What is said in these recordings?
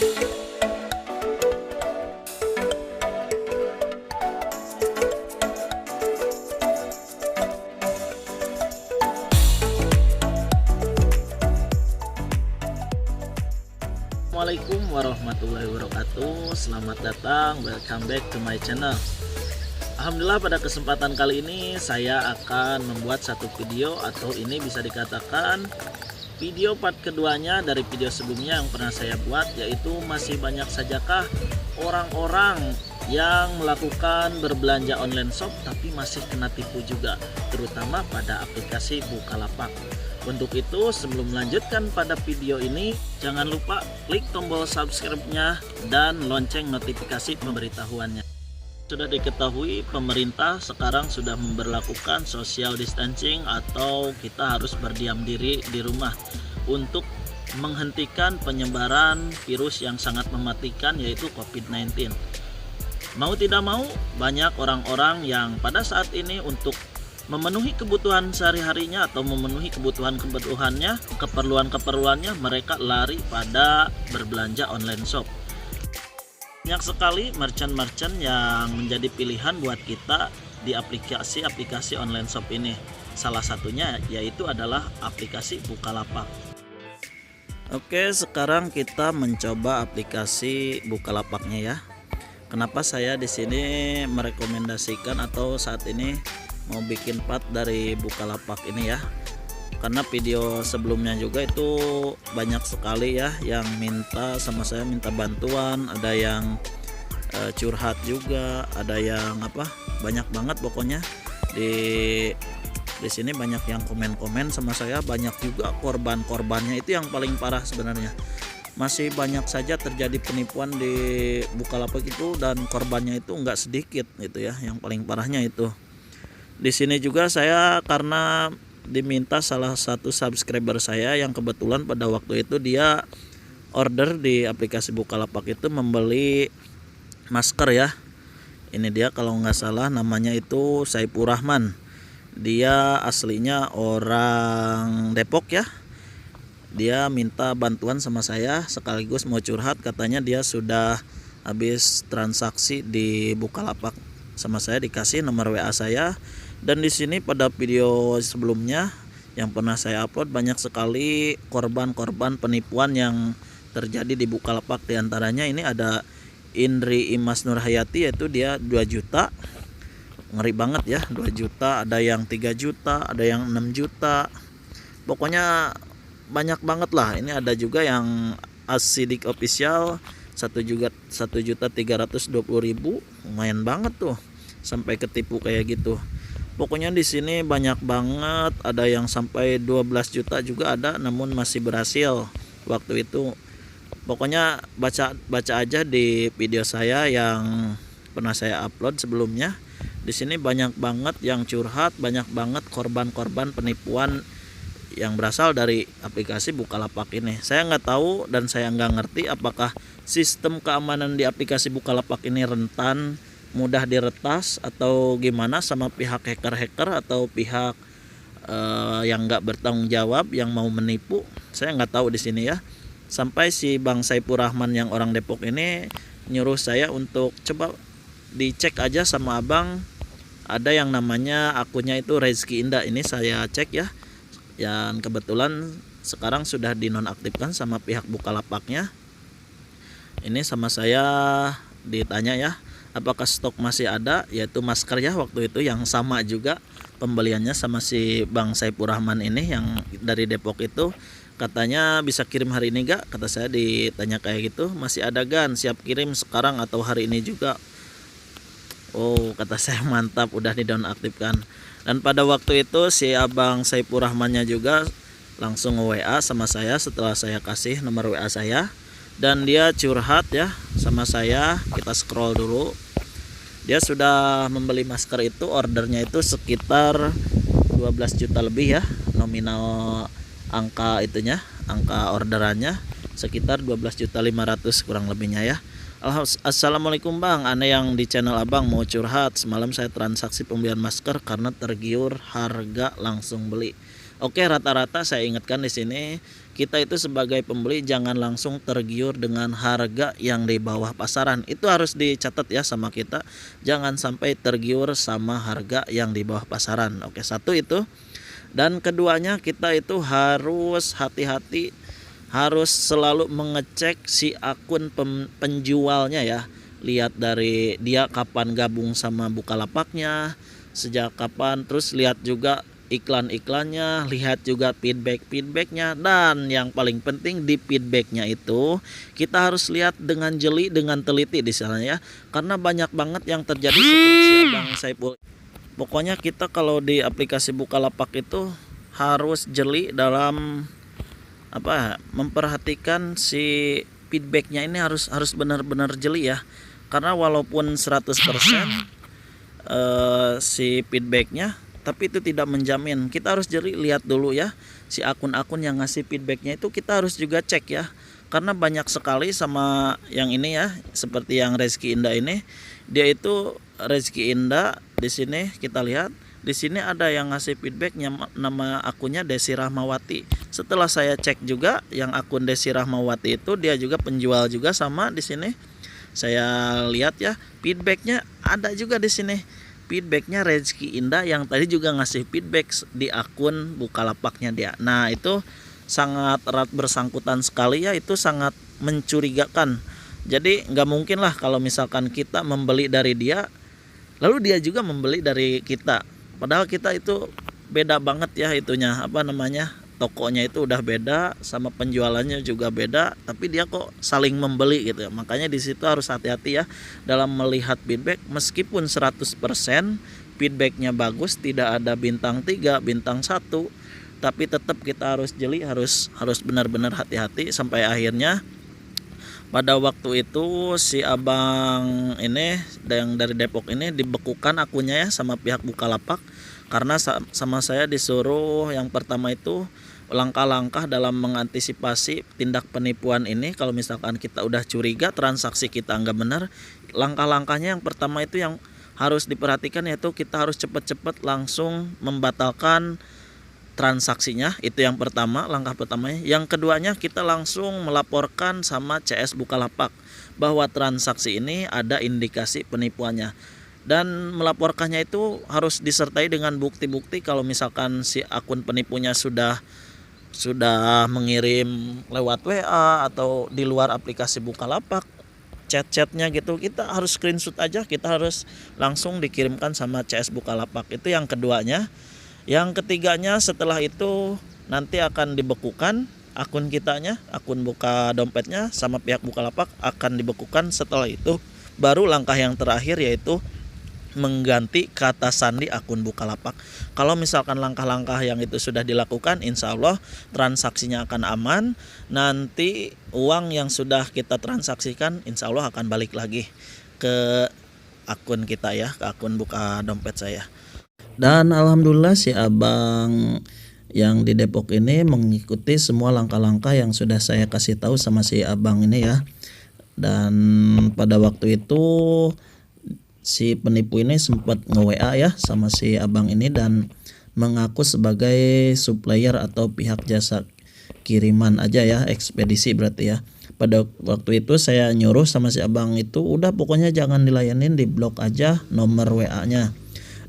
Assalamualaikum warahmatullahi wabarakatuh. Selamat datang, welcome back to my channel. Alhamdulillah, pada kesempatan kali ini saya akan membuat satu video, atau ini bisa dikatakan video part keduanya dari video sebelumnya yang pernah saya buat, yaitu masih banyak sajakah orang-orang yang melakukan berbelanja online shop tapi masih kena tipu juga, terutama pada aplikasi Bukalapak. Untuk itu, sebelum melanjutkan pada video ini, jangan lupa klik tombol subscribe-nya dan lonceng notifikasi pemberitahuannya. Sudah diketahui, pemerintah sekarang sudah memberlakukan social distancing, atau kita harus berdiam diri di rumah untuk menghentikan penyebaran virus yang sangat mematikan, yaitu COVID-19. Mau tidak mau, banyak orang-orang yang pada saat ini untuk memenuhi kebutuhan sehari-harinya atau memenuhi kebutuhannya, keperluannya, mereka lari pada berbelanja online shop. Banyak sekali merchant-merchant yang menjadi pilihan buat kita di aplikasi-aplikasi online shop ini. Salah satunya yaitu adalah aplikasi Bukalapak. Oke, sekarang kita mencoba aplikasi Bukalapaknya ya. Kenapa saya di sini merekomendasikan atau saat ini mau bikin part dari Bukalapak ini ya, karena video sebelumnya juga itu banyak sekali ya yang minta sama saya, minta bantuan, ada yang curhat juga, ada yang banyak banget pokoknya di sini banyak yang komen-komen sama saya, banyak juga korbannya. Itu yang paling parah sebenarnya, masih banyak saja terjadi penipuan di Bukalapak itu, dan korbannya itu enggak sedikit gitu ya. Yang paling parahnya itu di sini juga saya karena diminta salah satu subscriber saya yang kebetulan pada waktu itu dia order di aplikasi Bukalapak itu membeli masker ya. Ini dia kalau nggak salah namanya itu Saipur Rahman. Dia aslinya orang Depok ya. Dia minta bantuan sama saya sekaligus mau curhat, katanya dia sudah habis transaksi di Bukalapak sama saya, dikasih nomor WA saya. Dan di sini pada video sebelumnya yang pernah saya upload, banyak sekali korban penipuan yang terjadi di Bukalapak. Di antaranya ini ada Indri Imas Nurhayati, yaitu dia 2 juta. Ngeri banget ya, 2 juta, ada yang 3 juta, ada yang 6 juta. Pokoknya banyak banget lah. Ini ada juga yang Asidik Official 1.320.000, lumayan banget tuh sampai ketipu kayak gitu. Pokoknya di sini banyak banget, ada yang sampai 12 juta juga ada, namun masih berhasil waktu itu. Pokoknya baca aja di video saya yang pernah saya upload sebelumnya. Di sini banyak banget yang curhat, banyak banget korban penipuan yang berasal dari aplikasi Bukalapak ini. Saya nggak tahu dan saya nggak ngerti apakah sistem keamanan di aplikasi Bukalapak ini rentan, mudah diretas, atau gimana sama pihak hacker atau pihak yang nggak bertanggung jawab yang mau menipu. Saya nggak tahu di sini ya. Sampai si Bang Saipur Rahman yang orang Depok ini nyuruh saya untuk coba dicek aja sama abang, ada yang namanya akunnya itu Rezeki Indah. Ini saya cek ya, yang kebetulan sekarang sudah dinonaktifkan sama pihak Bukalapaknya. Ini sama saya ditanya ya, apakah stok masih ada, yaitu masker ya, waktu itu yang sama juga pembeliannya sama si Bang Saipur Rahman ini yang dari Depok itu. Katanya bisa kirim hari ini gak, kata saya ditanya kayak gitu. Masih ada gan, siap kirim sekarang atau hari ini juga. Oh, kata saya mantap, udah dinonaktifkan. Dan pada waktu itu si Abang Saipur Rahmannya juga langsung WA sama saya setelah saya kasih nomor WA saya. Dan dia curhat ya sama saya. Kita scroll dulu. Dia sudah membeli masker itu, ordernya itu sekitar 12 juta lebih ya, nominal angka itunya, angka orderannya sekitar 12.500.000 kurang lebihnya ya. Assalamualaikum bang, aneh yang di channel abang mau curhat. Semalam saya transaksi pembelian masker karena tergiur harga langsung beli. Oke, rata-rata saya ingatkan di sini, kita itu sebagai pembeli jangan langsung tergiur dengan harga yang di bawah pasaran. Itu harus dicatat ya sama kita. Jangan sampai tergiur sama harga yang di bawah pasaran. Oke, satu itu. Dan keduanya, kita itu harus hati-hati, harus selalu mengecek si akun penjualnya ya. Lihat dari dia kapan gabung sama Bukalapaknya, sejak kapan, terus lihat juga iklan-iklannya, lihat juga feedbacknya, dan yang paling penting di feedbacknya itu kita harus lihat dengan jeli, dengan teliti di sana ya, karena banyak banget yang terjadi seperti Abang Saiful. Pokoknya kita kalau di aplikasi Bukalapak itu harus jeli dalam memperhatikan si feedbacknya ini, harus benar-benar jeli ya, karena walaupun 100% si feedbacknya, tapi itu tidak menjamin. Kita harus jeli, lihat dulu ya si akun-akun yang ngasih feedbacknya itu, kita harus juga cek ya, karena banyak sekali sama yang ini ya, seperti yang Rezeki Indah ini, dia itu Rezeki Indah. Di sini kita lihat, di sini ada yang ngasih feedbacknya, nama akunnya Desi Rahmawati. Setelah saya cek juga, yang akun Desi Rahmawati itu dia juga penjual juga sama. Di sini saya lihat ya, feedbacknya ada juga di sini. Feedbacknya Rezeki Indah yang tadi juga ngasih feedback di akun Bukalapaknya dia. Nah, itu sangat erat bersangkutan sekali ya, itu sangat mencurigakan. Jadi nggak mungkin lah kalau misalkan kita membeli dari dia, lalu dia juga membeli dari kita. Padahal kita itu beda banget ya itunya, tokonya itu udah beda, sama penjualannya juga beda, tapi dia kok saling membeli gitu ya. Makanya di situ harus hati-hati ya dalam melihat feedback. Meskipun 100% feedbacknya bagus, tidak ada bintang 3, bintang 1, tapi tetap kita harus jeli, harus benar-benar hati-hati. Sampai akhirnya pada waktu itu si abang ini yang dari Depok ini dibekukan akunnya ya sama pihak Bukalapak, karena sama saya disuruh yang pertama itu langkah-langkah dalam mengantisipasi tindak penipuan ini. Kalau misalkan kita udah curiga transaksi kita nggak benar, langkah-langkahnya yang pertama itu yang harus diperhatikan, yaitu kita harus cepat-cepat langsung membatalkan transaksinya. Itu yang pertama, langkah pertamanya. Yang keduanya, kita langsung melaporkan sama CS Bukalapak bahwa transaksi ini ada indikasi penipuannya, dan melaporkannya itu harus disertai dengan bukti-bukti. Kalau misalkan si akun penipunya sudah mengirim lewat WA atau di luar aplikasi Bukalapak, chat-chatnya gitu, kita harus screenshot aja, kita harus langsung dikirimkan sama CS Bukalapak. Itu yang keduanya. Yang ketiganya, setelah itu nanti akan dibekukan akun kitanya, akun buka dompetnya sama pihak Bukalapak akan dibekukan. Setelah itu baru langkah yang terakhir, yaitu mengganti kata sandi akun Bukalapak. Kalau misalkan langkah-langkah yang itu sudah dilakukan, insya Allah transaksinya akan aman. Nanti uang yang sudah kita transaksikan insya Allah akan balik lagi ke akun kita ya, ke akun buka dompet saya. Dan alhamdulillah si abang yang di Depok ini mengikuti semua langkah-langkah yang sudah saya kasih tahu sama si abang ini ya. Dan pada waktu itu si penipu ini sempat nge-WA ya sama si abang ini dan mengaku sebagai supplier atau pihak jasa kiriman aja ya, ekspedisi berarti ya. Pada waktu itu saya nyuruh sama si abang itu, udah pokoknya jangan dilayanin, di blok aja nomor WA-nya.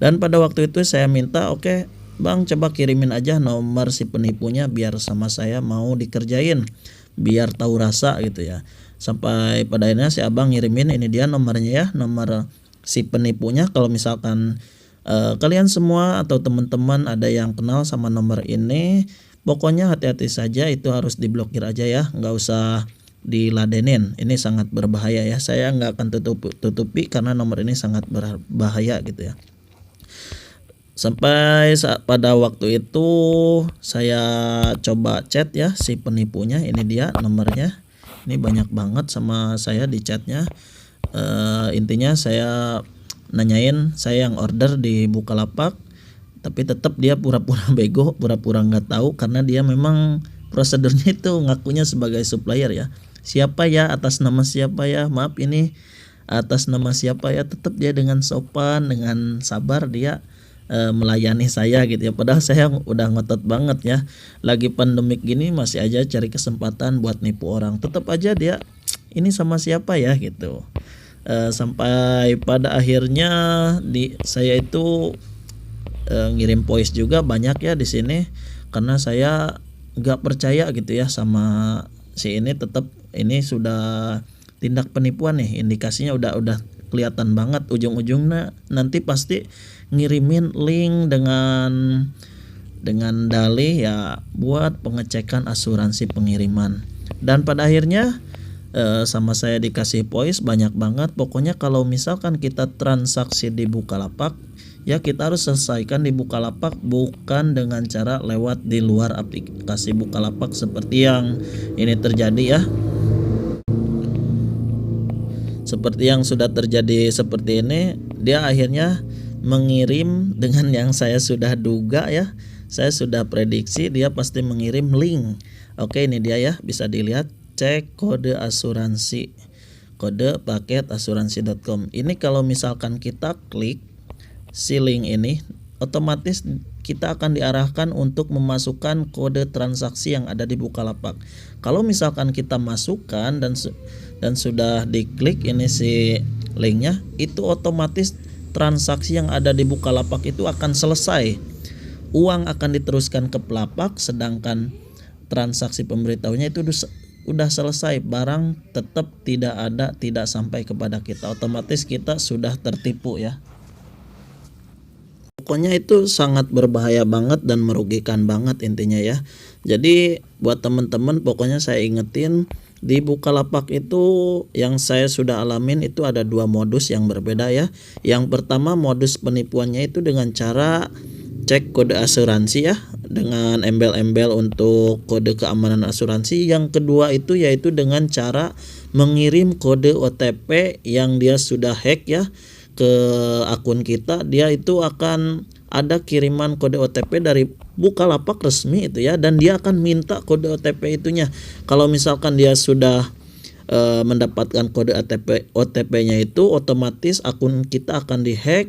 Dan pada waktu itu saya minta, oke bang, coba kirimin aja nomor si penipunya biar sama saya mau dikerjain, biar tahu rasa gitu ya. Sampai pada akhirnya si abang ngirimin, ini dia nomornya ya, nomor si penipunya. Kalau misalkan kalian semua atau teman-teman ada yang kenal sama nomor ini, pokoknya hati-hati saja, itu harus diblokir aja ya, nggak usah diladenin. Ini sangat berbahaya ya, saya nggak akan tutupi karena nomor ini sangat berbahaya gitu ya. Sampai pada waktu itu saya coba chat ya si penipunya, ini dia nomornya. Ini banyak banget sama saya di chatnya. Intinya saya nanyain saya yang order di Bukalapak, tapi tetap dia pura-pura bego, pura-pura nggak tahu, karena dia memang prosedurnya itu ngakunya sebagai supplier ya. Siapa ya, atas nama siapa ya, maaf ini atas nama siapa ya, tetap dia dengan sopan, dengan sabar dia melayani saya gitu ya. Padahal saya udah ngotot banget ya. Lagi pandemik gini masih aja cari kesempatan buat nipu orang. Tetap aja dia ini sama siapa ya gitu. Sampai pada akhirnya saya itu ngirim voice juga banyak ya di sini, karena saya nggak percaya gitu ya sama si ini. Tetap ini sudah tindak penipuan nih, indikasinya udah kelihatan banget. Ujung-ujungnya nanti pasti ngirimin link dengan dalih ya buat pengecekan asuransi pengiriman. Dan pada akhirnya sama saya dikasih voice banyak banget. Pokoknya kalau misalkan kita transaksi di Bukalapak ya kita harus selesaikan di Bukalapak, bukan dengan cara lewat di luar aplikasi Bukalapak seperti yang ini terjadi ya. Seperti yang sudah terjadi seperti ini, dia akhirnya mengirim dengan yang saya sudah duga ya. Saya sudah prediksi dia pasti mengirim link. Oke, ini dia ya, bisa dilihat, cek kode asuransi, kode paket asuransi.com. Ini kalau misalkan kita klik si link ini, otomatis kita akan diarahkan untuk memasukkan kode transaksi yang ada di Bukalapak. Kalau misalkan kita masukkan dan sudah diklik ini si linknya, itu otomatis transaksi yang ada di Bukalapak itu akan selesai. Uang akan diteruskan ke pelapak, sedangkan transaksi pemberitahunya itu udah selesai. Barang tetap tidak ada, tidak sampai kepada kita. Otomatis kita sudah tertipu ya. Pokoknya itu sangat berbahaya banget dan merugikan banget intinya ya. Jadi buat teman-teman pokoknya saya ingetin, di Bukalapak itu yang saya sudah alamin itu ada dua modus yang berbeda ya. Yang pertama modus penipuannya itu dengan cara cek kode asuransi ya, dengan embel-embel untuk kode keamanan asuransi. Yang kedua itu yaitu dengan cara mengirim kode OTP yang dia sudah hack ya ke akun kita. Dia itu akan ada kiriman kode OTP dari Bukalapak resmi itu ya, dan dia akan minta kode OTP itunya. Kalau misalkan dia sudah mendapatkan kode OTP-nya itu, otomatis akun kita akan dihack,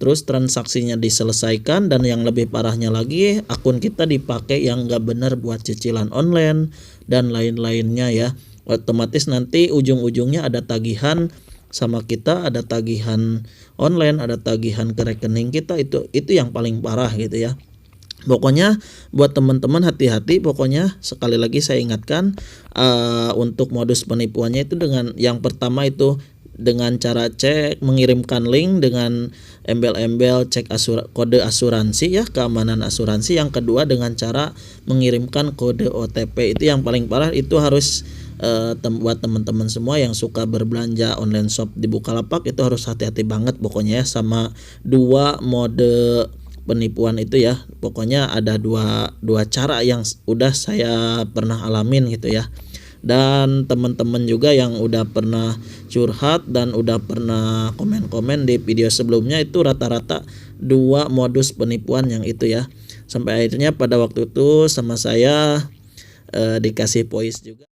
terus transaksinya diselesaikan, dan yang lebih parahnya lagi akun kita dipakai yang nggak benar buat cicilan online dan lain-lainnya ya. Otomatis nanti ujung-ujungnya ada tagihan sama kita, ada tagihan online, ada tagihan ke rekening kita. Itu yang paling parah gitu ya. Pokoknya buat teman-teman hati-hati. Pokoknya sekali lagi saya ingatkan, untuk modus penipuannya itu dengan yang pertama itu dengan cara cek mengirimkan link dengan embel-embel cek kode asuransi ya, keamanan asuransi. Yang kedua dengan cara mengirimkan kode OTP. Itu yang paling parah. Itu harus buat teman-teman semua yang suka berbelanja online shop di Bukalapak itu harus hati-hati banget pokoknya ya sama dua mode penipuan itu ya. Pokoknya ada dua cara yang udah saya pernah alamin gitu ya. Dan teman-teman juga yang udah pernah curhat dan udah pernah komen-komen di video sebelumnya, itu rata-rata dua modus penipuan yang itu ya. Sampai akhirnya pada waktu itu sama saya dikasih voice juga.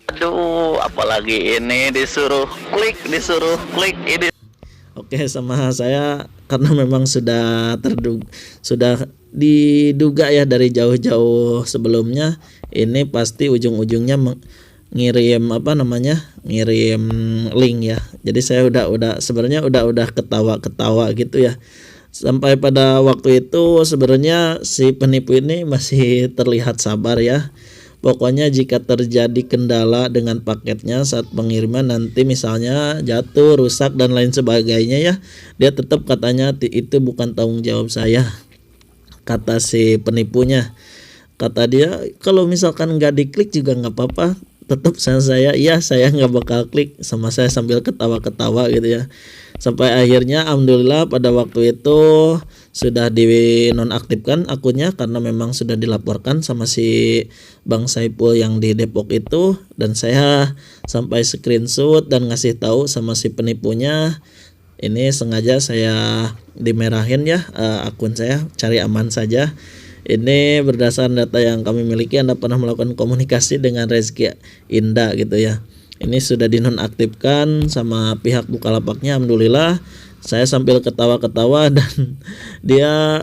Aduh, apalagi ini disuruh klik ini. Oke, sama saya karena memang sudah diduga ya dari jauh-jauh sebelumnya, ini pasti ujung-ujungnya ngirim ngirim link ya. Jadi saya sebenarnya udah ketawa gitu ya. Sampai pada waktu itu sebenarnya si penipu ini masih terlihat sabar ya. Pokoknya jika terjadi kendala dengan paketnya saat pengiriman, nanti misalnya jatuh, rusak dan lain sebagainya ya, dia tetap katanya itu bukan tanggung jawab saya, kata si penipunya. Kata dia kalau misalkan nggak diklik juga nggak apa-apa, tetap saya nggak bakal klik, sama saya sambil ketawa-ketawa gitu ya. Sampai akhirnya alhamdulillah pada waktu itu sudah dinonaktifkan akunnya karena memang sudah dilaporkan sama si Bang Saipul yang di Depok itu, dan saya sampai screenshot dan ngasih tahu sama si penipunya. Ini sengaja saya dimerahin ya akun saya, cari aman saja. Ini berdasarkan data yang kami miliki, Anda pernah melakukan komunikasi dengan Rezeki Indah gitu ya. Ini sudah dinonaktifkan sama pihak Bukalapaknya alhamdulillah, Saya sambil ketawa-ketawa dan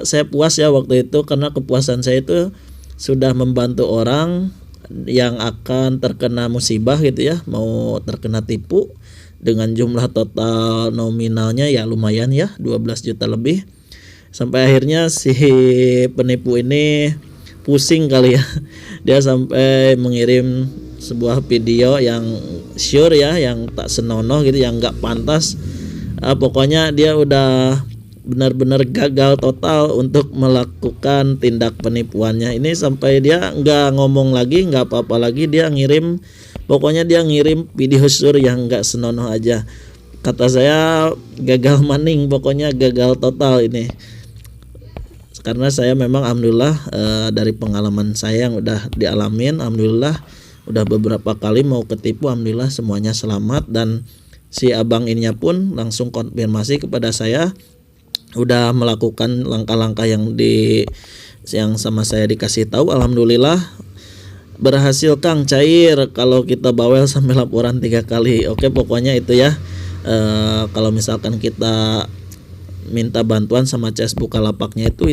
saya puas ya waktu itu, karena kepuasan saya itu sudah membantu orang yang akan terkena musibah gitu ya, mau terkena tipu, dengan jumlah total nominalnya ya lumayan ya, 12 juta lebih. Sampai akhirnya si penipu ini pusing kali ya, dia sampai mengirim sebuah video yang sure ya, yang tak senonoh gitu, yang nggak pantas. Pokoknya dia udah benar-benar gagal total untuk melakukan tindak penipuannya ini, sampai dia nggak ngomong lagi, nggak apa-apa lagi, dia ngirim, pokoknya dia ngirim video sure yang nggak senonoh aja. Kata saya gagal maning, pokoknya gagal total ini. Karena saya memang alhamdulillah dari pengalaman saya yang udah dialamin, alhamdulillah udah beberapa kali mau ketipu, alhamdulillah semuanya selamat. Dan si abang ininya pun langsung konfirmasi kepada saya, udah melakukan langkah-langkah yang sama saya dikasih tahu, alhamdulillah berhasil Kang, cair kalau kita bawel sampai laporan 3 kali. Oke, pokoknya itu ya, kalau misalkan kita minta bantuan sama CS Bukalapaknya itu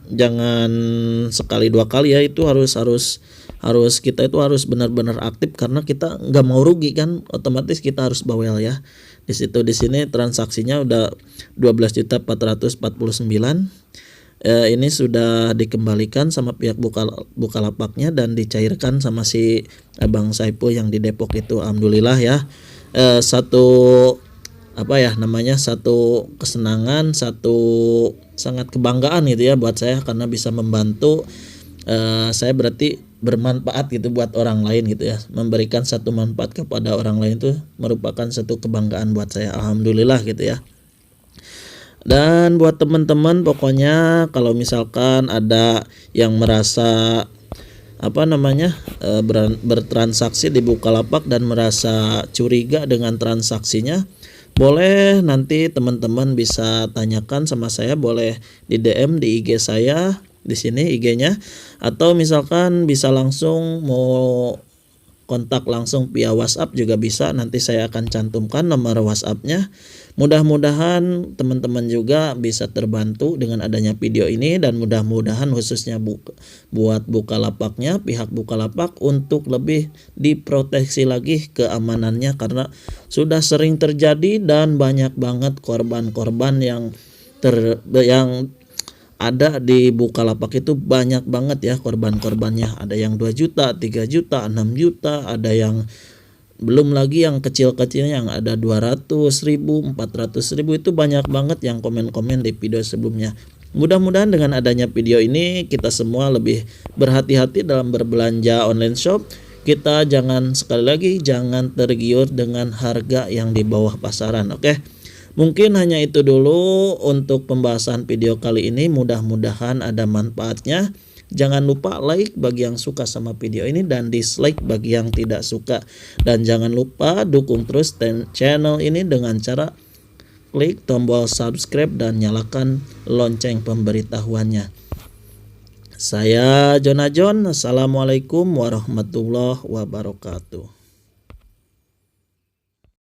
jangan sekali 2 kali ya, itu harus kita itu harus benar-benar aktif, karena kita nggak mau rugi kan, otomatis kita harus bawel ya. Di sini transaksinya udah 12.449. Ini sudah dikembalikan sama pihak Bukalapaknya dan dicairkan sama si Abang Saipul yang di Depok itu, alhamdulillah ya. Satu kesenangan, satu sangat kebanggaan gitu ya buat saya, karena bisa membantu. Saya berarti bermanfaat gitu buat orang lain gitu ya, memberikan satu manfaat kepada orang lain itu merupakan satu kebanggaan buat saya, alhamdulillah gitu ya. Dan buat teman-teman, pokoknya kalau misalkan ada yang merasa bertransaksi di Bukalapak dan merasa curiga dengan transaksinya, boleh nanti teman-teman bisa tanyakan sama saya, boleh di DM di IG saya di sini IG-nya, atau misalkan bisa langsung mau kontak langsung via WhatsApp juga bisa, nanti saya akan cantumkan nomor WhatsApp-nya. Mudah-mudahan teman-teman juga bisa terbantu dengan adanya video ini, dan mudah-mudahan khususnya buat Bukalapaknya, pihak Bukalapak untuk lebih diproteksi lagi keamanannya, karena sudah sering terjadi dan banyak banget korban-korban yang ada di Bukalapak itu, banyak banget ya korban-korbannya. Ada yang 2 juta, 3 juta, 6 juta, ada yang belum lagi yang kecil-kecilnya yang ada 200.000, 400.000, itu banyak banget yang komen-komen di video sebelumnya. Mudah-mudahan dengan adanya video ini kita semua lebih berhati-hati dalam berbelanja online shop. Kita jangan tergiur dengan harga yang di bawah pasaran. Oke. Mungkin hanya itu dulu untuk pembahasan video kali ini, mudah-mudahan ada manfaatnya. Jangan lupa like bagi yang suka sama video ini dan dislike bagi yang tidak suka. Dan jangan lupa dukung terus channel ini dengan cara klik tombol subscribe dan nyalakan lonceng pemberitahuannya. Saya John. Assalamualaikum warahmatullahi wabarakatuh.